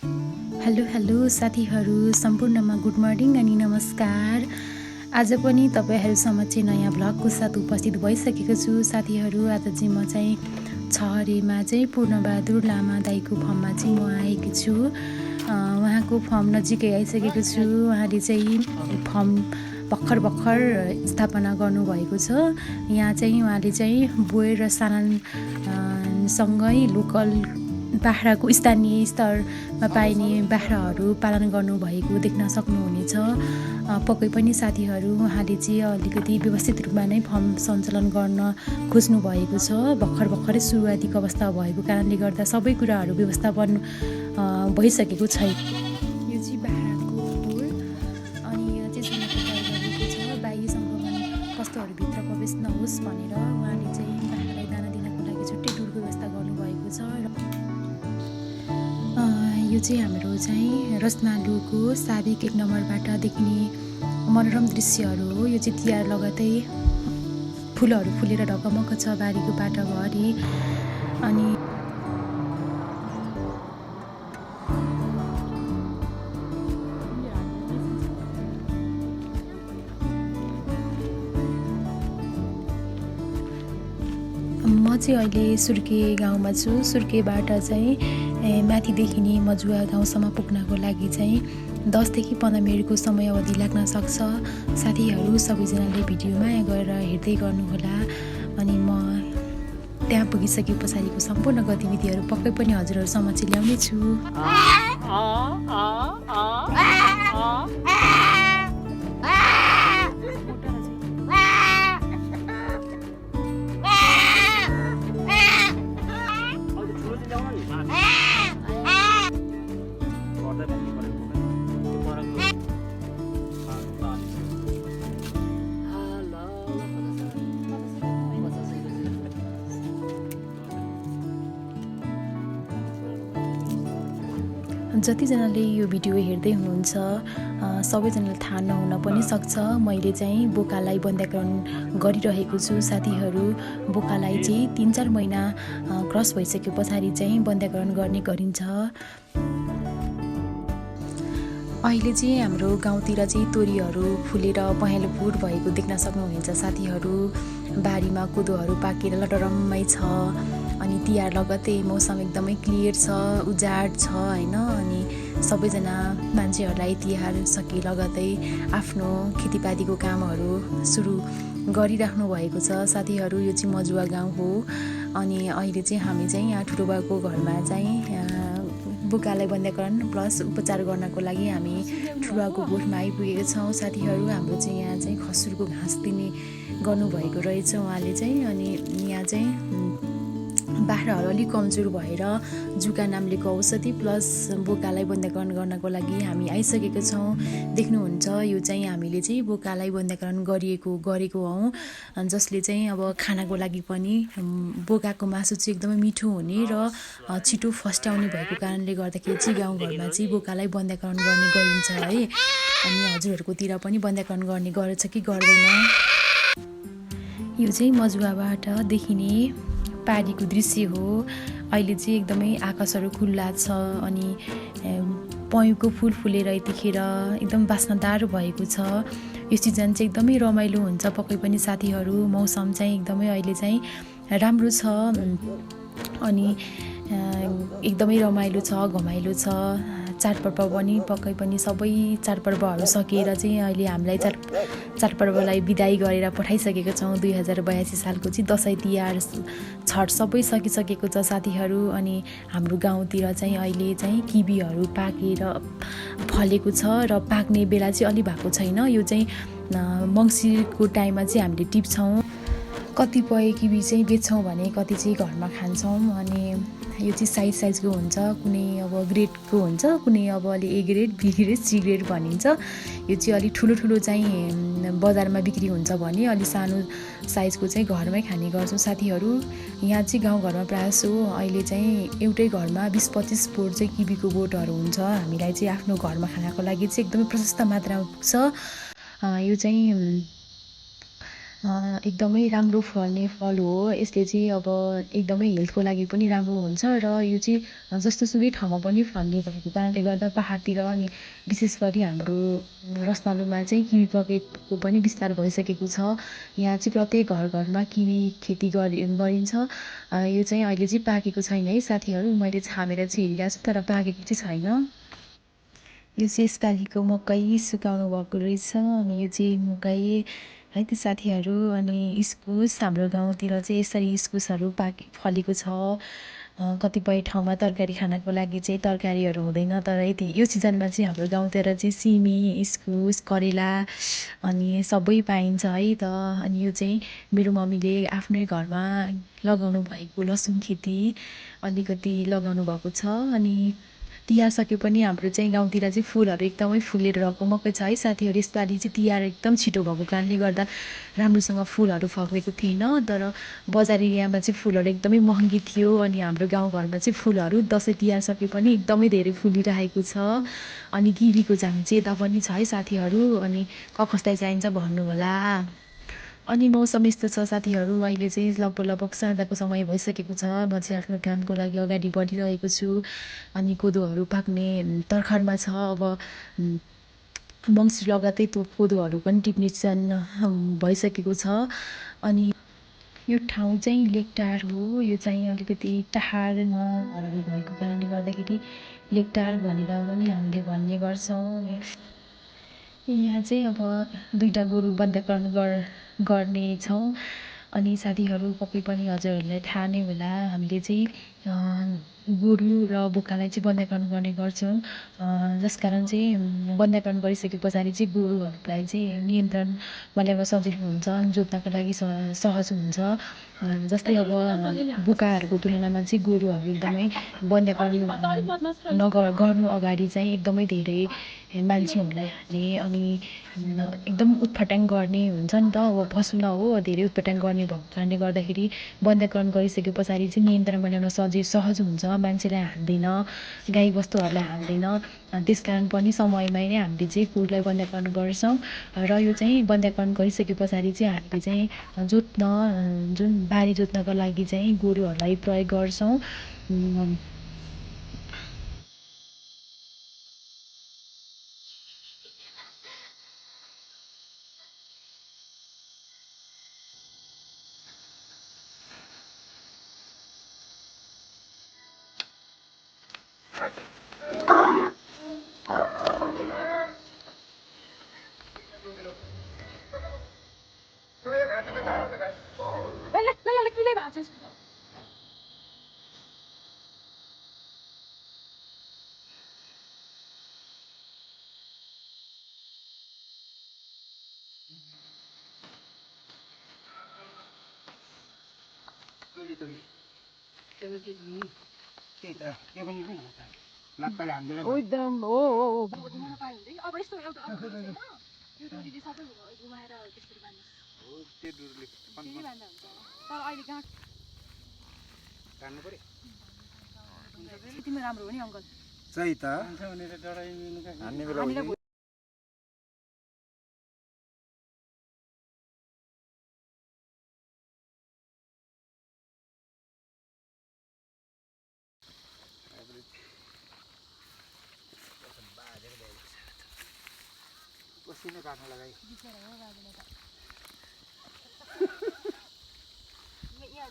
Hello साथीहरू सम्पूर्णमा good morning अनि नमस्कार। आज पनि तपाईहरुसम्म चाहिँ नयाँ भ्लगको साथ उपस्थित भइसकेको छु। साथीहरू आज चाहिँ म चाहिँ छहरेमा चाहिँ पूर्णबहादुर लामा दाइको फर्ममा चाहिँ म आएकी छु। उहाँको फर्म नजिकै आइसकेको छु। उहाँले चाहिँ फर्म भर्खर स्थापना गर्नुभएको छ। यहाँ चाहिँ उहाँले चाहिँ बोयर र सानान सँगै लोकल बाख्राको स्थानीय स्तरमा पाइने बाख्राहरू पालन गर्नुभएको देख्न सक्नुहुनेछ। पक्कै पनि साथीहरू उहाँले चाहिँ अलिकति व्यवस्थित रूपमा नै फर्म सञ्चालन गर्न खोज्नु भएको छ। भर्खरै सुरुवातीको अवस्था भएको कारणले गर्दा सबै कुराहरू व्यवस्थापन भइसकेको छैन। यो चाहिँ बाख्राको खोर अनि यहाँ चाहिँ सुनको प्रयोग गरिएको छ। बाह्य सङ्क्रमण वस्तुहरूभित्र प्रवेश नहोस् भनेर उहाँले चाहिँ बाख्रालाई दाना दिनको लागि छुट्टै डुलको व्यवस्था गर्नुभएको छ। यो चाहिँ हाम्रो चाहिँ रसमालुको साबिक 1 नम्बरबाट देखिने मनोरम दृश्यहरू हो। यो चाहिँ तिहार लगतै फुलहरू फुलेर ढकमक छ बारीको बाटोभरि। अनि म चाहिँ अहिले सुर्के गाउँमा छु। सुर्केबाट चाहिँ माथि देखिने मजुवा गाउँसम्म पुग्नको लागि चाहिँ 10 देखि 15 मिनेटको समय अवधि लाग्न सक्छ। साथीहरू सबैजनाले भिडियोमा गएर हेर्दै गर्नुहोला। अनि म त्यहाँ पुगिसके पछाडिको सम्पूर्ण गतिविधिहरू पक्कै पनि हजुरहरूसम्म चाहिँ ल्याउने छु। जतिजनाले यो भिडियो हेर्दै हुनुहुन्छ सबैजनालाई थाहा नहुन पनि सक्छ। मैले चाहिँ बोकालाई बन्ध्याकरण गरिरहेको छु। साथीहरू बोकालाई चाहिँ 3-4 महिना क्रस भइसके पछाडि चाहिँ बन्ध्याकरण गर्ने गरिन्छ। अहिले चाहिँ हाम्रो गाउँतिर चाहिँ तोरीहरू फुलेर पहेँलो फुट भएको देख्न सक्नुहुन्छ। साथीहरू बारीमा कोदोहरू पाकेर लटरम्मै छ। अनि तिहार लगतै मौसम एकदमै क्लियर छ, उजाड छ हैन। अनि सबैजना मान्छेहरूलाई तिहार सके लगतै आफ्नो खेतीपातीको कामहरू सुरु गरिराख्नु भएको छ। साथीहरू यो चाहिँ मजुवा गाउँ हो। अनि अहिले चाहिँ हामी चाहिँ यहाँ ठुलोबाको घरमा चाहिँ बोकालाई बन्ध्याकरण प्लस उपचार गर्नको लागि हामी ठुलोबाको गोठमा आइपुगेका छौँ। साथीहरू हाम्रो चाहिँ यहाँ चाहिँ खसुरको घाँस दिने गर्नुभएको रहेछ उहाँले चाहिँ। अनि यहाँ चाहिँ बाख्राहरू अलिक कमजोर भएर जुका नामलेको औषधि प्लस बोकालाई बन्ध्याकरण गर्नको लागि हामी आइसकेका छौँ। देख्नुहुन्छ यो चाहिँ हामीले चाहिँ बोकालाई बन्ध्याकरण गरेको हौँ। जसले चाहिँ अब खानाको लागि पनि बोकाको मासु चाहिँ एकदमै मिठो हुने र छिटो फस्टाउने भएको कारणले गर्दाखेरि चाहिँ गाउँघरमा चाहिँ बोकालाई बन्ध्याकरण गर्ने गरिन्छ है। अनि हजुरहरूकोतिर पनि बन्ध्याकरण गर्ने गर्छ कि गर्दैन? यो चाहिँ मजुवाबाट देखिने पारीको दृश्य हो। अहिले चाहिँ एकदमै आकाशहरू खुल्ला छ। अनि पहेँलको फुल फुलेर यतिखेर एकदम बास्नदार भएको छ। यो सिजन चाहिँ एकदमै रमाइलो हुन्छ। पक्कै पनि साथीहरू मौसम चाहिँ एकदमै अहिले चाहिँ राम्रो छ। अनि एकदमै रमाइलो छ, घमाइलो छ। चाडपर्व पनि पक्कै पनि सबै चाडपर्वहरू सकिएर चाहिँ अहिले हामीलाई चाडपर्वलाई बिदाई गरेर पठाइसकेका छौँ। 2082 सालको चाहिँ दसैँ तिहार छठ सबै सकिसकेको छ साथीहरू। अनि हाम्रो गाउँतिर चाहिँ अहिले चाहिँ किबीहरू पाकेर फलेको छ र पाक्ने बेला चाहिँ अलि भएको छैन। यो चाहिँ मङ्सिरको टाइममा चाहिँ हामीले टिप्छौँ। कतिपय किबी चाहिँ बेच्छौँ भने कति चाहिँ घरमा खान्छौँ। अनि यो चाहिँ साइजको हुन्छ। कुनै अब ग्रेडको हुन्छ, कुनै अब अलि A grade, B grade, C grade भनिन्छ। यो चाहिँ अलिक ठुलो चाहिँ बजारमा बिक्री हुन्छ भने अलि सानो साइजको चाहिँ घरमै खाने गर्छौँ। साथीहरू यहाँ चाहिँ गाउँघरमा प्रायःजसो अहिले चाहिँ एउटै घरमा 20-25 बोट चाहिँ किबीको बोटहरू हुन्छ। हामीलाई चाहिँ आफ्नो घरमा खानाको लागि चाहिँ एकदमै प्रशस्त मात्रामा पुग्छ। यो चाहिँ एकदमै राम्रो फल्ने फल हो। यसले चाहिँ अब एकदमै हेल्थको लागि पनि राम्रो हुन्छ र यो चाहिँ जस्तोसुकै ठाउँमा पनि फल्ने भएको कारणले गर्दा पाहाडतिर अनि विशेष गरी हाम्रो रसमालुमा चाहिँ किवी बगेटको पनि विस्तार भइसकेको छ। यहाँ चाहिँ प्रत्येक घरमा किवी खेती गरिन्छ। यो चाहिँ अहिले चाहिँ पाकेको छैन है साथीहरू, मैले छामेर चाहिँ हेरिरहेको छु तर पाकेको चाहिँ छैन। यो चाहिँ यसपालिको मकै सुकाउनु भएको रहेछ अनि यो चाहिँ मकै है त साथीहरू। अनि इस्कुस हाम्रो गाउँतिर चाहिँ यसरी इस्कुसहरू फलेको छ। कतिपय ठाउँमा तरकारी खानको लागि चाहिँ तरकारीहरू हुँदैन तर यति यो सिजनमा चाहिँ हाम्रो गाउँतिर चाहिँ सिमी इस्कुस करेला अनि सबै पाइन्छ है त। अनि यो चाहिँ मेरो मम्मीले आफ्नै घरमा लगाउनु भएको लसुन खेती अलिकति लगाउनु भएको छ। अनि तिहार सके पनि हाम्रो चाहिँ गाउँतिर चाहिँ फुलहरू एकदमै फुलेर गएको छ है साथीहरू। यसपालि चाहिँ तिहार एकदम छिटो भएको कारणले गर्दा राम्रोसँग फुलहरू फलेको थिएन। तर बजार एरियामा चाहिँ फुलहरू एकदमै महँगी थियो अनि हाम्रो गाउँघरमा चाहिँ फुलहरू दसैँ तिहार सके पनि एकदमै धेरै फुलिरहेको छ। अनि किवीको झाङ चाहिँ यता पनि छ है साथीहरू, अनि कसलाई चाहिन्छ भन्नुहोला। अनि मौसम यस्तो छ साथीहरू, अहिले चाहिँ लगभग साँझको समय भइसकेको छ। म चाहिँ आफ्नो कामको लागि अगाडि बढिरहेको छु। अनि कोदोहरू पाक्ने तर्खरमा छ। अब मङ्सिर लगायतै त्यो कोदोहरू पनि टिप्ने भइसकेको छ। अनि यो ठाउँ चाहिँ लेकटार हो। यो चाहिँ अलिकति टाढामा भएको कारणले गर्दाखेरि लेकटार भनेर पनि हामीले भन्ने गर्छौँ। यहाँ चाहिँ अब दुईवटा गोरु बन्धकरण गर्नेछौँ। अनि साथीहरू पक्कै पनि हजुरहरूलाई थाहा नै होला, हामीले चाहिँ गोरु र बोकालाई चाहिँ बन्धकरण गर्ने गर्छौँ। जसकारण चाहिँ बन्धकरण गरिसके पछाडि चाहिँ गोरुहरूलाई चाहिँ नियन्त्रणमा ल्याउन सजिलो हुन्छ, जोत्नको लागि सहज हुन्छ। जस्तै अब बोकाहरूको तुलनामा चाहिँ गोरुहरू एकदमै बन्धकरण गर्नु अगाडि चाहिँ एकदमै धेरै मान्छेहरूलाई हाल्ने अनि एकदम उटफाटाङ गर्ने हुन्छ नि त। अब पशु न हो धेरै उटफाटाङ गर्ने भएको कारणले गर्दाखेरि बन्धकरण गरिसके पछाडि चाहिँ नियन्त्रणमा ल्याउन सहज हुन्छ, मान्छेलाई हाल्दैन, गाईबस्तुहरूलाई हाल्दैन। त्यस कारण पनि समयमै नै हामीले चाहिँ गोरुलाई बन्धकरण गर्छौँ। र यो चाहिँ बन्धकरण गरिसके पछाडि चाहिँ हामीले चाहिँ जुन बारी जोत्नको लागि चाहिँ गोरुहरूलाई प्रयोग गर्छौँ। राम्रो हो नि अङ्कल सही त पसिना काट्न लगाइ यहाँ